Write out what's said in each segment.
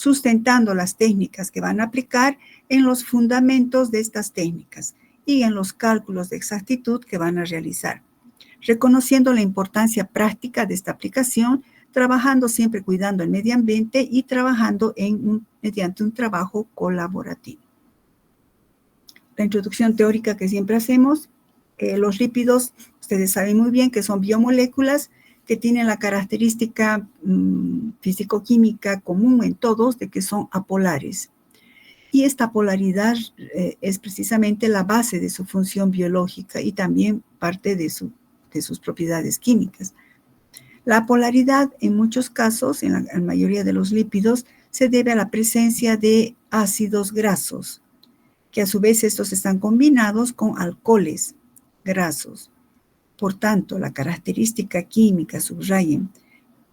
sustentando las técnicas que van a aplicar en los fundamentos de estas técnicas y en los cálculos de exactitud que van a realizar, reconociendo la importancia práctica de esta aplicación, trabajando siempre cuidando el medio ambiente y trabajando mediante un trabajo colaborativo. La introducción teórica que siempre hacemos, los lípidos, ustedes saben muy bien que son biomoléculas que tienen la característica físico-química común en todos de que son apolares. Y esta polaridad es precisamente la base de su función biológica y también parte de sus propiedades químicas. La polaridad, en muchos casos, en la mayoría de los lípidos, se debe a la presencia de ácidos grasos, que a su vez estos están combinados con alcoholes grasos. Por tanto, la característica química, subrayen,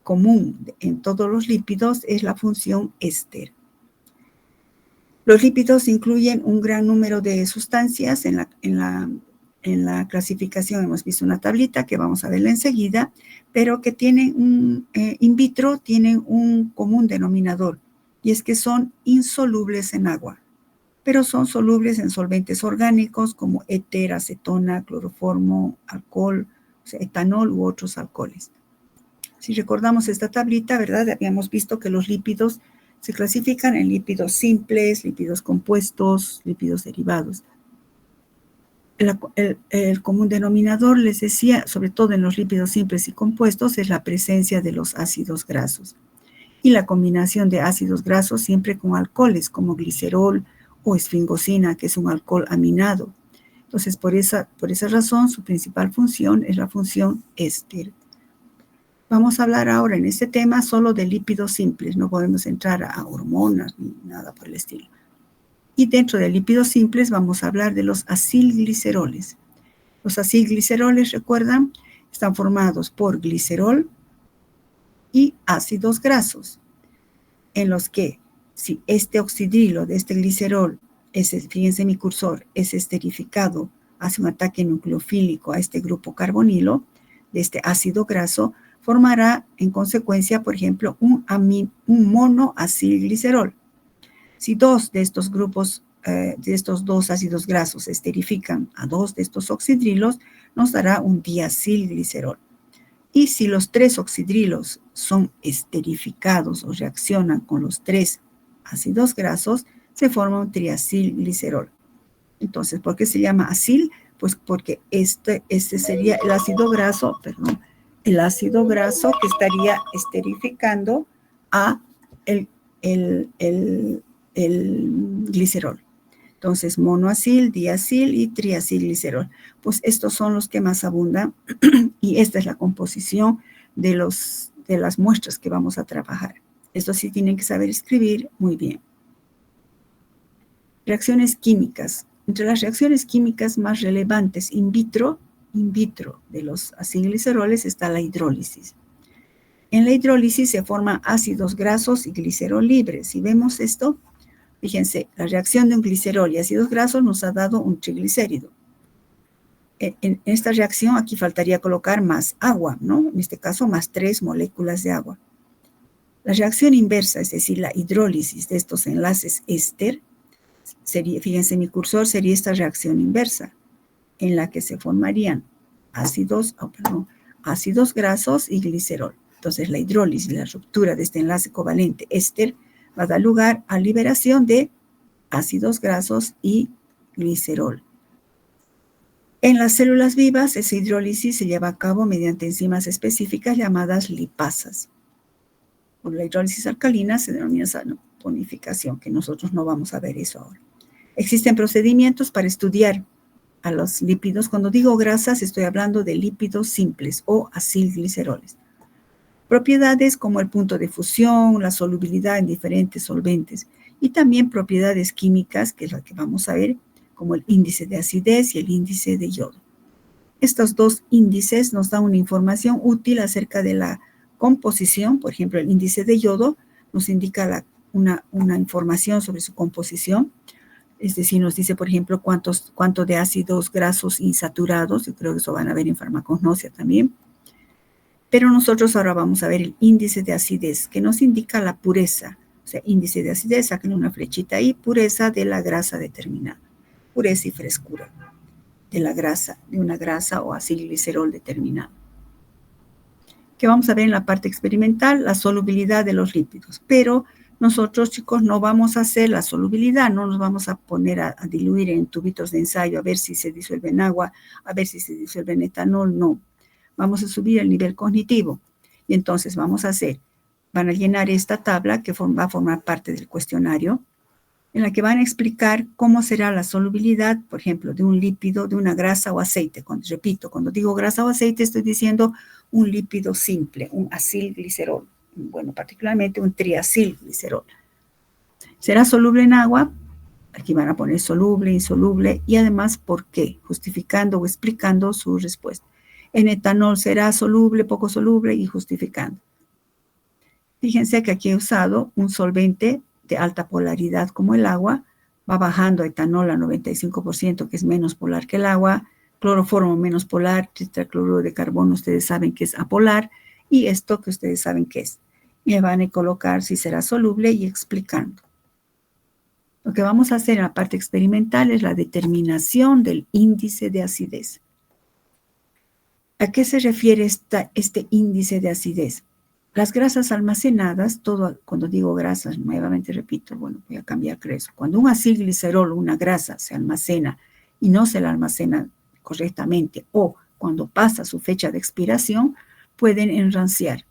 común en todos los lípidos es la función éster. Los lípidos incluyen un gran número de sustancias. En la clasificación hemos visto una tablita que vamos a verla enseguida, pero que tienen in vitro tienen un común denominador, y es que son insolubles en agua, pero son solubles en solventes orgánicos como éter, acetona, cloroformo, alcohol, o sea, etanol u otros alcoholes. Si recordamos esta tablita, ¿verdad? Habíamos visto que los lípidos se clasifican en lípidos simples, lípidos compuestos, lípidos derivados. El común denominador, les decía, sobre todo en los lípidos simples y compuestos, es la presencia de los ácidos grasos. Y la combinación de ácidos grasos siempre con alcoholes como glicerol o esfingosina, que es un alcohol aminado. Entonces, por esa razón, su principal función es la función éster. Vamos a hablar ahora en este tema solo de lípidos simples, no podemos entrar a hormonas ni nada por el estilo. Y dentro de lípidos simples vamos a hablar de los acilgliceroles. Los acilgliceroles, recuerdan, están formados por glicerol y ácidos grasos, en los que si este oxidrilo de este glicerol, fíjense mi cursor, es esterificado, hace un ataque nucleofílico a este grupo carbonilo de este ácido graso, formará en consecuencia, por ejemplo, un monoacilglicerol. Si dos de estos grupos, de estos dos ácidos grasos esterifican a dos de estos oxidrilos, nos dará un diacilglicerol. Y si los tres oxidrilos son esterificados o reaccionan con los tres ácidos grasos, se forma un triacilglicerol. Entonces, ¿por qué se llama acil? Pues porque este sería el ácido graso, el ácido graso que estaría esterificando a el glicerol. Entonces, monoacil, diacil y triacilglicerol. Pues estos son los que más abundan y esta es la composición de las muestras que vamos a trabajar. Esto sí tienen que saber escribir muy bien. Reacciones químicas. Entre las reacciones químicas más relevantes in vitro de los acilgliceroles está la hidrólisis. En la hidrólisis se forman ácidos grasos y glicerol libres. Si vemos esto, fíjense, la reacción de un glicerol y ácidos grasos nos ha dado un triglicérido. En esta reacción aquí faltaría colocar más agua, ¿no? En este caso, más 3 moléculas de agua. La reacción inversa, es decir, la hidrólisis de estos enlaces éster, fíjense, mi cursor sería esta reacción inversa, en la que se formarían ácidos grasos y glicerol. Entonces, la hidrólisis, la ruptura de este enlace covalente éster, va a dar lugar a liberación de ácidos grasos y glicerol. En las células vivas, esa hidrólisis se lleva a cabo mediante enzimas específicas llamadas lipasas. Por la hidrólisis alcalina se denomina saponificación, que nosotros no vamos a ver eso ahora. Existen procedimientos para estudiar a los lípidos. Cuando digo grasas, estoy hablando de lípidos simples o acilgliceroles. Propiedades como el punto de fusión, la solubilidad en diferentes solventes y también propiedades químicas, que es la que vamos a ver, como el índice de acidez y el índice de yodo. Estos dos índices nos dan una información útil acerca de la composición. Por ejemplo, el índice de yodo nos indica una información sobre su composición. Es decir, nos dice, por ejemplo, cuánto de ácidos grasos insaturados. Yo creo que eso van a ver en farmacognosia también. Pero nosotros ahora vamos a ver el índice de acidez, que nos indica la pureza O sea, índice de acidez, saquen una flechita ahí, pureza de la grasa determinada. Pureza y frescura de la grasa, de una grasa o acilglicerol determinado. Que vamos a ver en la parte experimental, la solubilidad de los lípidos. Pero nosotros, chicos, no vamos a hacer la solubilidad, no nos vamos a poner a diluir en tubitos de ensayo, a ver si se disuelve en agua, a ver si se disuelve en etanol, no. Vamos a subir el nivel cognitivo. Y entonces vamos a hacer, van a llenar esta tabla que va a formar parte del cuestionario, en la que van a explicar cómo será la solubilidad, por ejemplo, de un lípido, de una grasa o aceite. Repito, cuando digo grasa o aceite estoy diciendo un lípido simple, un acilglicerol, bueno, particularmente un triacilglicerol. ¿Será soluble en agua? Aquí van a poner soluble, insoluble y además por qué, justificando o explicando su respuesta. En etanol será soluble, poco soluble y justificando. Fíjense que aquí he usado un solvente de alta polaridad como el agua, va bajando etanol a 95%, que es menos polar que el agua, cloroformo menos polar, tetracloruro de carbono, ustedes saben que es apolar, y esto que ustedes saben que es. Y me van a colocar si será soluble y explicando. Lo que vamos a hacer en la parte experimental es la determinación del índice de acidez. ¿A qué se refiere este índice de acidez? Las grasas almacenadas, cuando digo grasas, nuevamente repito, bueno, voy a cambiar eso. Cuando un acilglicerol, una grasa, se almacena y no se la almacena correctamente o cuando pasa su fecha de expiración, pueden enranciar.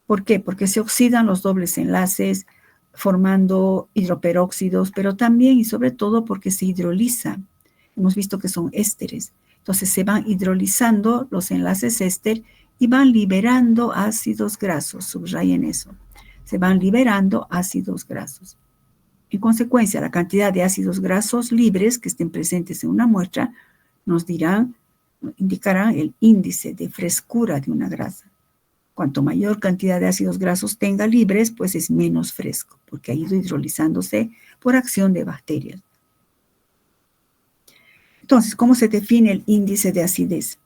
¿Por qué? Porque se oxidan los dobles enlaces formando hidroperóxidos, pero también y sobre todo porque se hidroliza. Hemos visto que son ésteres. Entonces se van hidrolizando los enlaces éster y van liberando ácidos grasos, subrayen eso. Se van liberando ácidos grasos. En consecuencia, la cantidad de ácidos grasos libres que estén presentes en una muestra nos indicarán el índice de frescura de una grasa. Cuanto mayor cantidad de ácidos grasos tenga libres, pues es menos fresco, porque ha ido hidrolizándose por acción de bacterias. Entonces, ¿cómo se define el índice de acidez?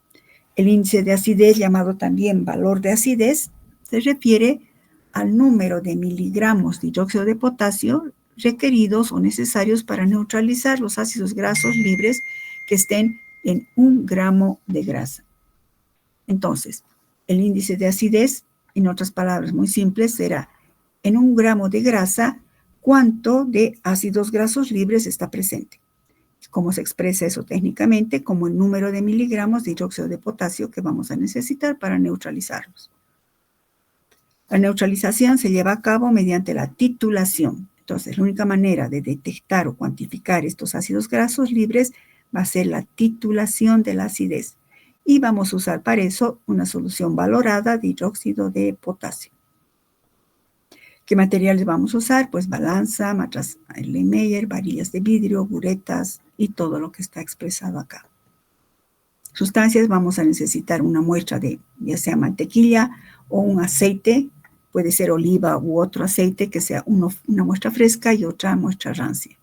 El índice de acidez, llamado también valor de acidez, se refiere al número de miligramos de hidróxido de potasio requeridos o necesarios para neutralizar los ácidos grasos libres que estén en 1 gramo de grasa. Entonces, el índice de acidez, en otras palabras muy simples, será en 1 gramo de grasa, ¿cuánto de ácidos grasos libres está presente? ¿Cómo se expresa eso técnicamente? Como el número de miligramos de hidróxido de potasio que vamos a necesitar para neutralizarlos. La neutralización se lleva a cabo mediante la titulación. Entonces, la única manera de detectar o cuantificar estos ácidos grasos libres va a ser la titulación de la acidez. Y vamos a usar para eso una solución valorada de hidróxido de potasio. ¿Qué materiales vamos a usar? Pues balanza, matras Erlenmeyer, varillas de vidrio, buretas y todo lo que está expresado acá. Sustancias, vamos a necesitar una muestra de ya sea mantequilla o un aceite, puede ser oliva u otro aceite que sea una muestra fresca y otra muestra rancia.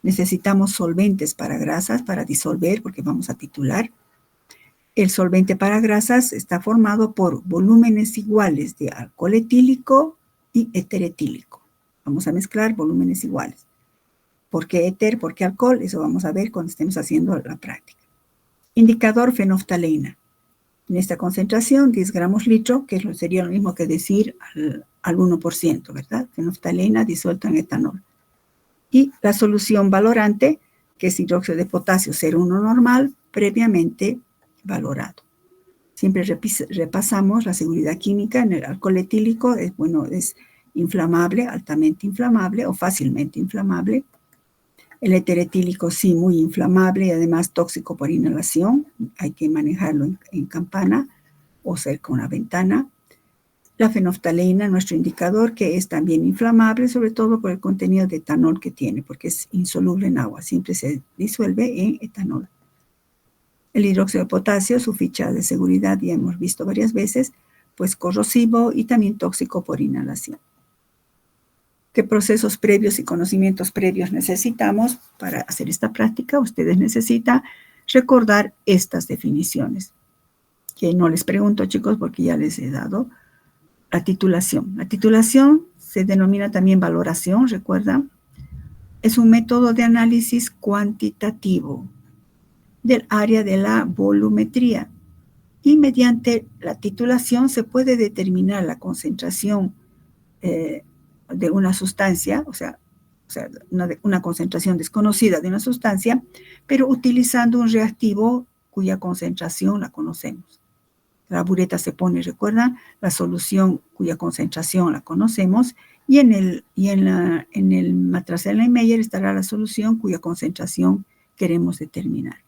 Necesitamos solventes para grasas, para disolver, porque vamos a titular. El solvente para grasas está formado por volúmenes iguales de alcohol etílico y éter etílico. Vamos a mezclar volúmenes iguales. ¿Por qué éter? ¿Por qué alcohol? Eso vamos a ver cuando estemos haciendo la práctica. Indicador fenoftalena. En esta concentración, 10 gramos litro, que sería lo mismo que decir al 1%, ¿verdad? Fenoftalena disuelta en etanol. Y la solución valorante, que es hidróxido de potasio 0,1 normal, previamente valorado. Siempre repasamos la seguridad química. En el alcohol etílico es inflamable, altamente inflamable o fácilmente inflamable. El éter etílico sí, muy inflamable y además tóxico por inhalación. Hay que manejarlo en campana o cerca de una ventana. La fenoftalena, nuestro indicador, que es también inflamable, sobre todo por el contenido de etanol que tiene, porque es insoluble en agua, siempre se disuelve en etanol. El hidróxido de potasio, su ficha de seguridad ya hemos visto varias veces, pues corrosivo y también tóxico por inhalación. ¿Qué procesos previos y conocimientos previos necesitamos para hacer esta práctica? Ustedes necesitan recordar estas definiciones, que no les pregunto, chicos, porque ya les he dado la titulación. La titulación se denomina también valoración, ¿recuerdan? Es un método de análisis cuantitativo del área de la volumetría y mediante la titulación se puede determinar la concentración de una sustancia, o sea una concentración desconocida de una sustancia, pero utilizando un reactivo cuya concentración la conocemos. La bureta se pone, recuerdan, la solución cuya concentración la conocemos, y en el Matrasela-Meyer estará la solución cuya concentración queremos determinar.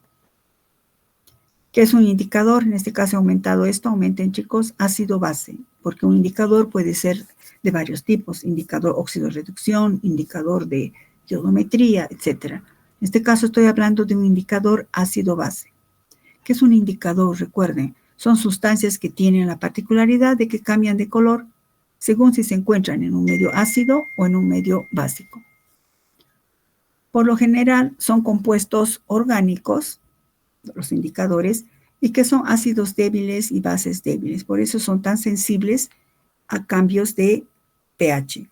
¿Qué es un indicador? En este caso, aumentado esto, aumenten, chicos, ácido-base, porque un indicador puede ser de varios tipos: indicador óxido-reducción, indicador de iodometría, etc. En este caso estoy hablando de un indicador ácido-base. ¿Qué es un indicador? Recuerden, son sustancias que tienen la particularidad de que cambian de color según si se encuentran en un medio ácido o en un medio básico. Por lo general son compuestos orgánicos, los indicadores, y que son ácidos débiles y bases débiles. Por eso son tan sensibles a cambios de pH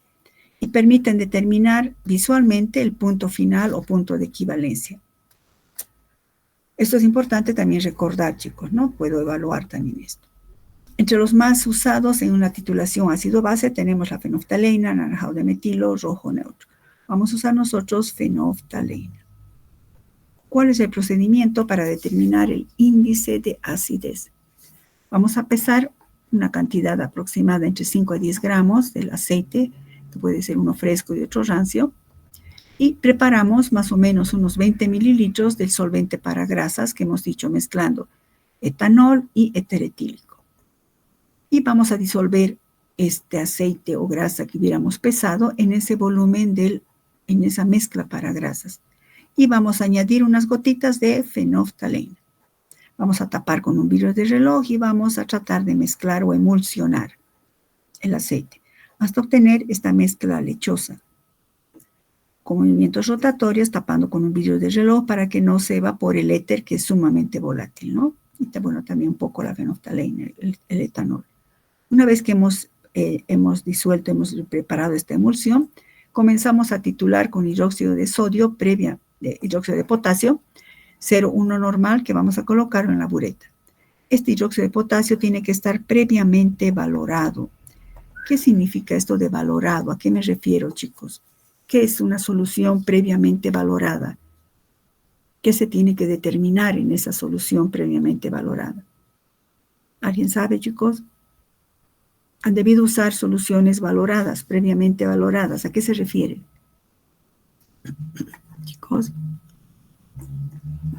y permiten determinar visualmente el punto final o punto de equivalencia. Esto es importante también recordar, chicos, ¿no? Puedo evaluar también esto. Entre los más usados en una titulación ácido-base tenemos la fenoftalina, anaranjado de metilo, rojo neutro. Vamos a usar nosotros fenoftalina. ¿Cuál es el procedimiento para determinar el índice de acidez? Vamos a pesar una cantidad aproximada entre 5 a 10 gramos del aceite, que puede ser uno fresco y otro rancio, y preparamos más o menos unos 20 mililitros del solvente para grasas que hemos dicho, mezclando etanol y éter etílico. Y vamos a disolver este aceite o grasa que hubiéramos pesado en ese volumen, en esa mezcla para grasas. Y vamos a añadir unas gotitas de fenoftalina. Vamos a tapar con un vidrio de reloj y vamos a tratar de mezclar o emulsionar el aceite hasta obtener esta mezcla lechosa, con movimientos rotatorios, tapando con un vidrio de reloj para que no se evapore el éter, que es sumamente volátil, ¿no? Y bueno, también un poco la fenoftalina, el etanol. Una vez que hemos disuelto, hemos preparado esta emulsión, comenzamos a titular con hidróxido de sodio hidróxido de potasio, 0,1 normal, que vamos a colocarlo en la bureta. Este hidróxido de potasio tiene que estar previamente valorado. ¿Qué significa esto de valorado? ¿A qué me refiero, chicos? ¿Qué es una solución previamente valorada? ¿Qué se tiene que determinar en esa solución previamente valorada? ¿Alguien sabe, chicos? Han debido usar soluciones valoradas, previamente valoradas. ¿A qué se refiere? Chicos.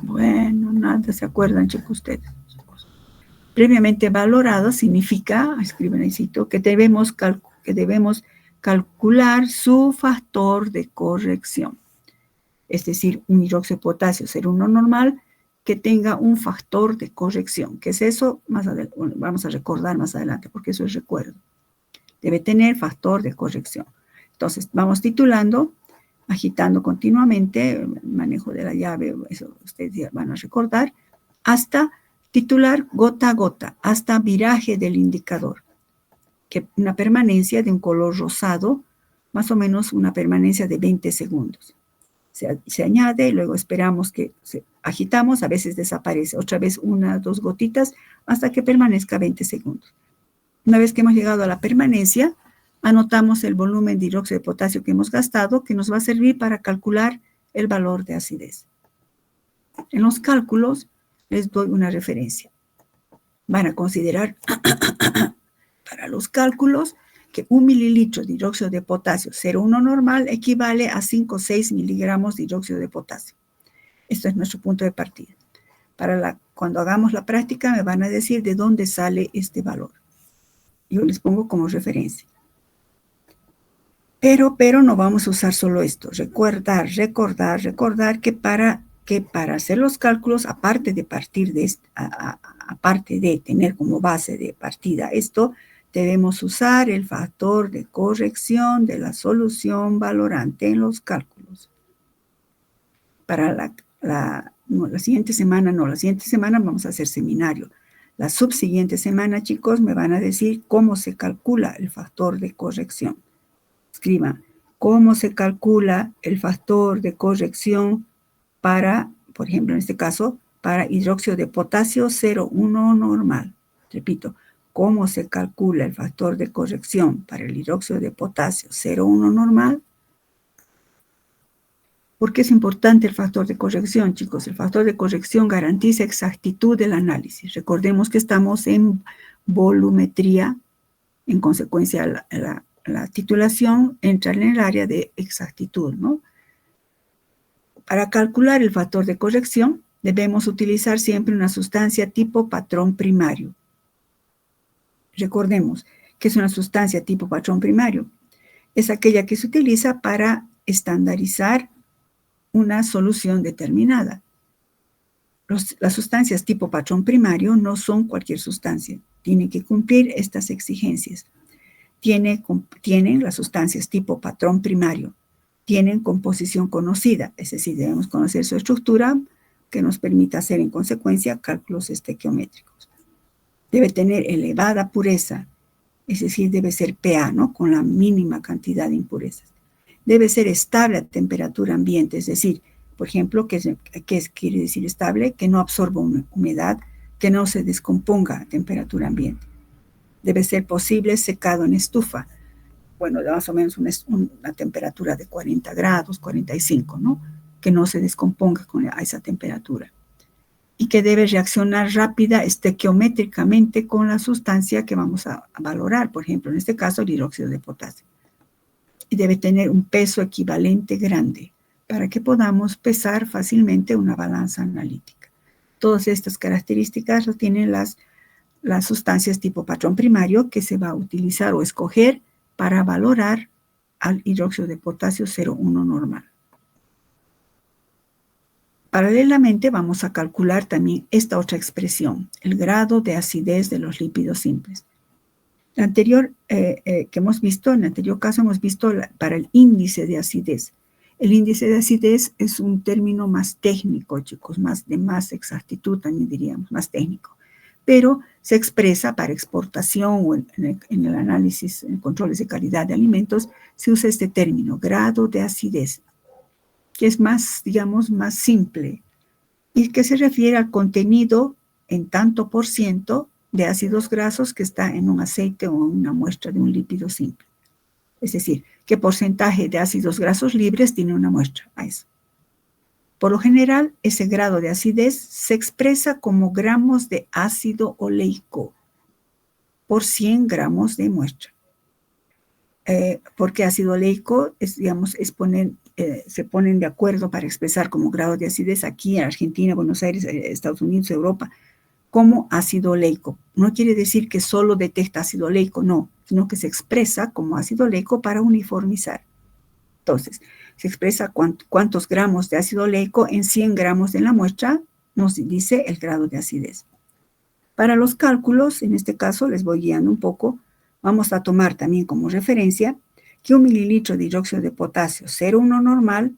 Bueno, nada se acuerdan, chicos, ustedes. Previamente valorado significa, escriben ahí, que debemos calcular su factor de corrección. Es decir, un hidróxido de potasio, ser uno normal, que tenga un factor de corrección. ¿Qué es eso? Más adelante, vamos a recordar más adelante, porque eso es recuerdo. Debe tener factor de corrección. Entonces, vamos titulando, agitando continuamente, el manejo de la llave, eso ustedes ya van a recordar, hasta titular gota a gota, hasta viraje del indicador, que una permanencia de un color rosado, más o menos una permanencia de 20 segundos. Se añade y luego esperamos que agitamos, a veces desaparece, otra vez 1 o 2 gotitas, hasta que permanezca 20 segundos. Una vez que hemos llegado a la permanencia, anotamos el volumen de hidróxido de potasio que hemos gastado, que nos va a servir para calcular el valor de acidez. En los cálculos les doy una referencia. Van a considerar para los cálculos que 1 mililitro de hidróxido de potasio 0,1 normal equivale a 5 o 6 miligramos de hidróxido de potasio. Esto es nuestro punto de partida. Cuando hagamos la práctica me van a decir de dónde sale este valor. Yo les pongo como referencia. Pero no vamos a usar solo esto. Recordar que para hacer los cálculos, aparte de tener como base de partida esto, debemos usar el factor de corrección de la solución valorante en los cálculos. Para la siguiente semana vamos a hacer seminario. La subsiguiente semana, chicos, me van a decir cómo se calcula el factor de corrección. Escriban, ¿cómo se calcula el factor de corrección para, por ejemplo, en este caso, para hidróxido de potasio 0,1 normal? Repito, ¿cómo se calcula el factor de corrección para el hidróxido de potasio 0,1 normal? ¿Por qué es importante el factor de corrección, chicos? El factor de corrección garantiza exactitud del análisis. Recordemos que estamos en volumetría, en consecuencia la titulación entra en el área de exactitud, ¿no? Para calcular el factor de corrección, debemos utilizar siempre una sustancia tipo patrón primario. Recordemos que es una sustancia tipo patrón primario. Es aquella que se utiliza para estandarizar una solución determinada. Las sustancias tipo patrón primario no son cualquier sustancia. Tienen que cumplir estas exigencias. Tienen las sustancias tipo patrón primario. Tienen composición conocida, es decir, debemos conocer su estructura que nos permita hacer en consecuencia cálculos estequiométricos. Debe tener elevada pureza, es decir, debe ser PA, ¿no? Con la mínima cantidad de impurezas. Debe ser estable a temperatura ambiente, es decir, por ejemplo, ¿qué quiere decir estable? Que no absorba humedad, que no se descomponga a temperatura ambiente. Debe ser posible secado en estufa, bueno, de más o menos una temperatura de 40 grados, 45, ¿no? Que no se descomponga a esa temperatura. Y que debe reaccionar rápida estequiométricamente con la sustancia que vamos a valorar, por ejemplo, en este caso, el hidróxido de potasio. Y debe tener un peso equivalente grande para que podamos pesar fácilmente una balanza analítica. Todas estas características lo tienen las sustancias tipo patrón primario que se va a utilizar o escoger para valorar al hidróxido de potasio 0,1 normal. Paralelamente vamos a calcular también esta otra expresión, el grado de acidez de los lípidos simples. La anterior que hemos visto, en el anterior caso hemos visto para el índice de acidez. El índice de acidez es un término más técnico, chicos, de más exactitud también diríamos, más técnico. Pero se expresa para exportación o en el análisis, en controles de calidad de alimentos, se usa este término, grado de acidez, que es más, digamos, más simple y que se refiere al contenido en tanto por ciento de ácidos grasos que está en un aceite o en una muestra de un lípido simple. Es decir, qué porcentaje de ácidos grasos libres tiene una muestra a eso. Por lo general, ese grado de acidez se expresa como gramos de ácido oleico por 100 gramos de muestra. Porque ácido oleico se ponen de acuerdo para expresar como grado de acidez aquí en Argentina, Buenos Aires, Estados Unidos, Europa, como ácido oleico. No quiere decir que solo detecta ácido oleico, no, sino que se expresa como ácido oleico para uniformizar. Entonces, se expresa cuántos gramos de ácido oleico en 100 gramos de la muestra, nos dice el grado de acidez. Para los cálculos, en este caso les voy guiando un poco, vamos a tomar también como referencia que 1 mililitro de hidróxido de potasio 0,1 normal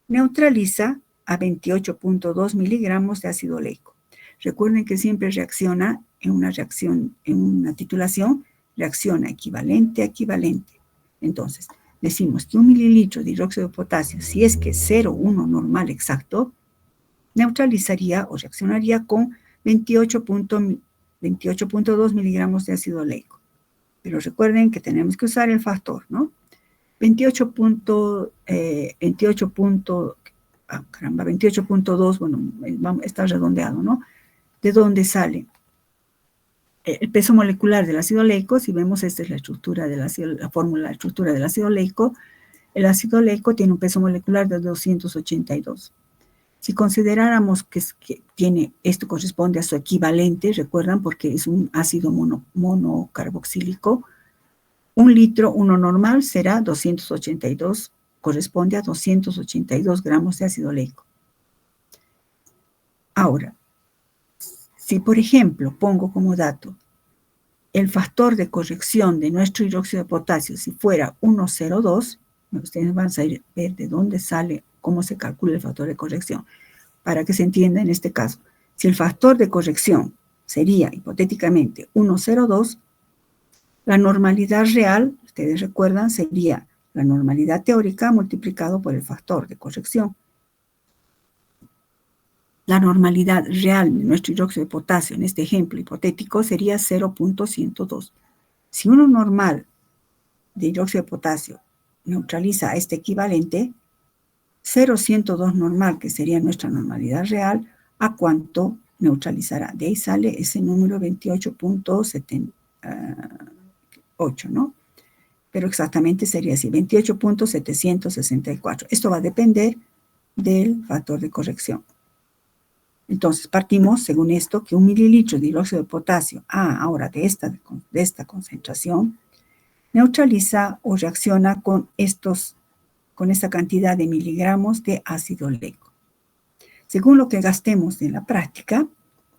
neutraliza a 28,2 miligramos de ácido oleico. Recuerden que siempre reacciona en una titulación, reacciona equivalente a equivalente. Entonces, decimos que 1 mililitro de hidróxido de potasio, si es que 0,1 normal exacto, neutralizaría o reaccionaría con 28,2 miligramos de ácido oleico. Pero recuerden que tenemos que usar el factor, ¿no? 28,2, bueno, está redondeado, ¿no? ¿De dónde sale? El peso molecular del ácido oleico, si vemos, esta es la estructura del ácido, la fórmula, la estructura del ácido oleico. El ácido oleico tiene un peso molecular de 282. Si consideráramos que esto corresponde a su equivalente, recuerdan, porque es un ácido monocarboxílico, 1 litro, uno normal, será 282, corresponde a 282 gramos de ácido oleico. Ahora, si por ejemplo pongo como dato el factor de corrección de nuestro hidróxido de potasio, si fuera 1,02, ustedes van a ver de dónde sale, cómo se calcula el factor de corrección, para que se entienda en este caso. Si el factor de corrección sería hipotéticamente 1,02, la normalidad real, ustedes recuerdan, sería la normalidad teórica multiplicado por el factor de corrección. La normalidad real de nuestro hidróxido de potasio en este ejemplo hipotético sería 0.102. Si uno normal de hidróxido de potasio neutraliza a este equivalente, 0.102 normal, que sería nuestra normalidad real, ¿a cuánto neutralizará? De ahí sale ese número 28.8, ¿no? Pero exactamente sería así, 28.764. Esto va a depender del factor de corrección. Entonces, partimos, según esto, que 1 mililitro de hidróxido de potasio, ahora de esta concentración, neutraliza o reacciona con esta cantidad de miligramos de ácido oleico. Según lo que gastemos en la práctica,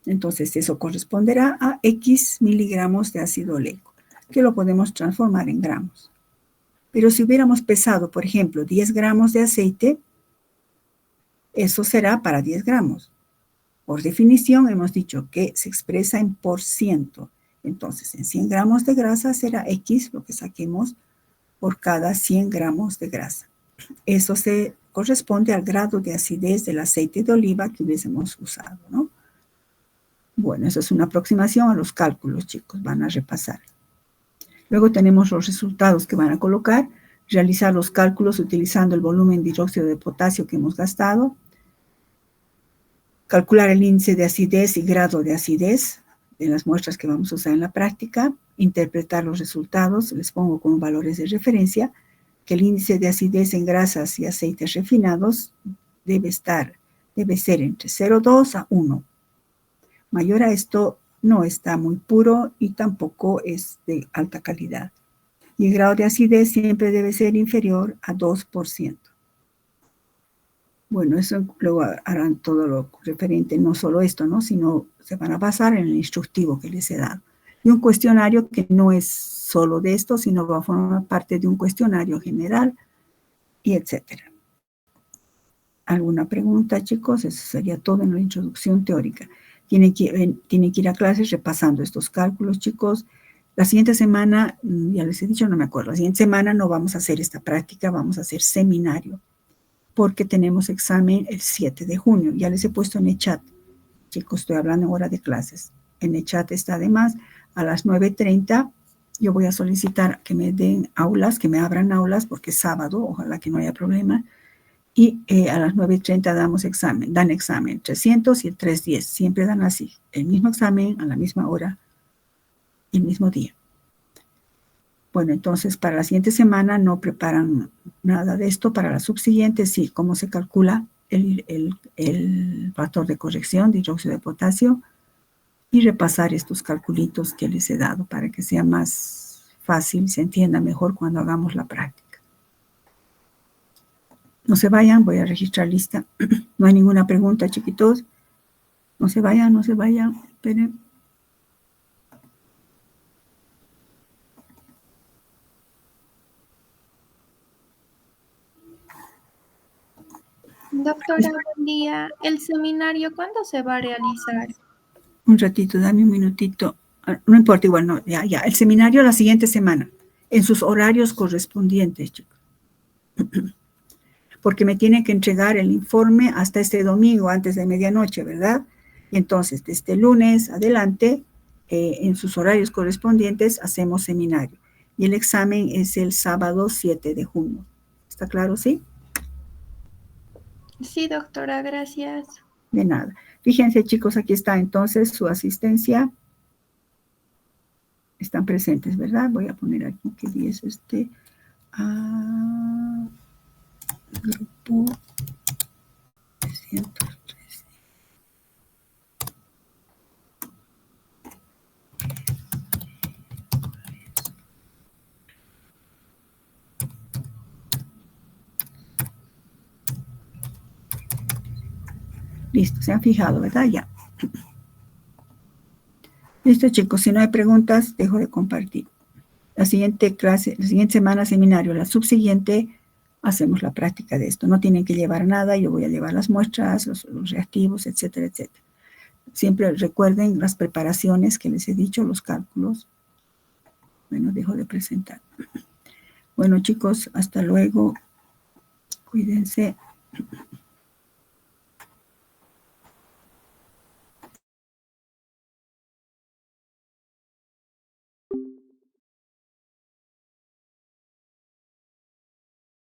entonces eso corresponderá a X miligramos de ácido oleico, que lo podemos transformar en gramos. Pero si hubiéramos pesado, por ejemplo, 10 gramos de aceite, eso será para 10 gramos. Por definición, hemos dicho que se expresa en por ciento. Entonces, en 100 gramos de grasa será X, lo que saquemos por cada 100 gramos de grasa. Eso se corresponde al grado de acidez del aceite de oliva que hubiésemos usado, ¿no? Bueno, eso es una aproximación a los cálculos, chicos. Van a repasar. Luego tenemos los resultados que van a colocar. Realizar los cálculos utilizando el volumen de hidróxido de potasio que hemos gastado. Calcular el índice de acidez y grado de acidez de las muestras que vamos a usar en la práctica. Interpretar los resultados. Les pongo como valores de referencia que el índice de acidez en grasas y aceites refinados debe ser entre 0,2 a 1. Mayor a esto no está muy puro y tampoco es de alta calidad. Y el grado de acidez siempre debe ser inferior a 2%. Bueno, eso luego harán todo lo referente, no solo esto, ¿no? Sino se van a basar en el instructivo que les he dado. Y un cuestionario que no es solo de esto, sino va a formar parte de un cuestionario general y etcétera. ¿Alguna pregunta, chicos? Eso sería todo en la introducción teórica. Tienen que ir a clases repasando estos cálculos, chicos. La siguiente semana, ya les he dicho, no me acuerdo, la siguiente semana no vamos a hacer esta práctica, vamos a hacer seminario, porque tenemos examen el 7 de junio. Ya les he puesto en el chat, chicos, estoy hablando en hora de clases. En el chat está además a las 9:30. Yo voy a solicitar que me den aulas, que me abran aulas, porque es sábado, ojalá que no haya problema. Y a las 9:30 dan examen, 300 y el 310. Siempre dan así, el mismo examen a la misma hora, el mismo día. Bueno, entonces para la siguiente semana no preparan nada de esto. Para la subsiguiente, sí, cómo se calcula el factor de corrección de hidróxido de potasio y repasar estos calculitos que les he dado para que sea más fácil, se entienda mejor cuando hagamos la práctica. No se vayan, voy a registrar lista. No hay ninguna pregunta, chiquitos. No se vayan, esperen. Doctora, buen día. ¿El seminario cuándo se va a realizar? Un ratito, dame un minutito. No importa, igual no, ya. El seminario la siguiente semana, en sus horarios correspondientes, chicos. Porque me tienen que entregar el informe hasta este domingo, antes de medianoche, ¿verdad? Y entonces, desde el lunes adelante, en sus horarios correspondientes, hacemos seminario. Y el examen es el sábado 7 de junio. ¿Está claro, sí? Sí, doctora, gracias. De nada. Fíjense, chicos, aquí está entonces su asistencia. Están presentes, ¿verdad? Voy a poner aquí que 10 grupo 313. Listo, se han fijado, ¿verdad? Ya. Listo, chicos, si no hay preguntas, dejo de compartir. La siguiente clase, la siguiente semana seminario, la subsiguiente, hacemos la práctica de esto. No tienen que llevar nada, yo voy a llevar las muestras, los reactivos, etcétera, etcétera. Siempre recuerden las preparaciones que les he dicho, los cálculos. Bueno, dejo de presentar. Bueno, chicos, hasta luego. Cuídense.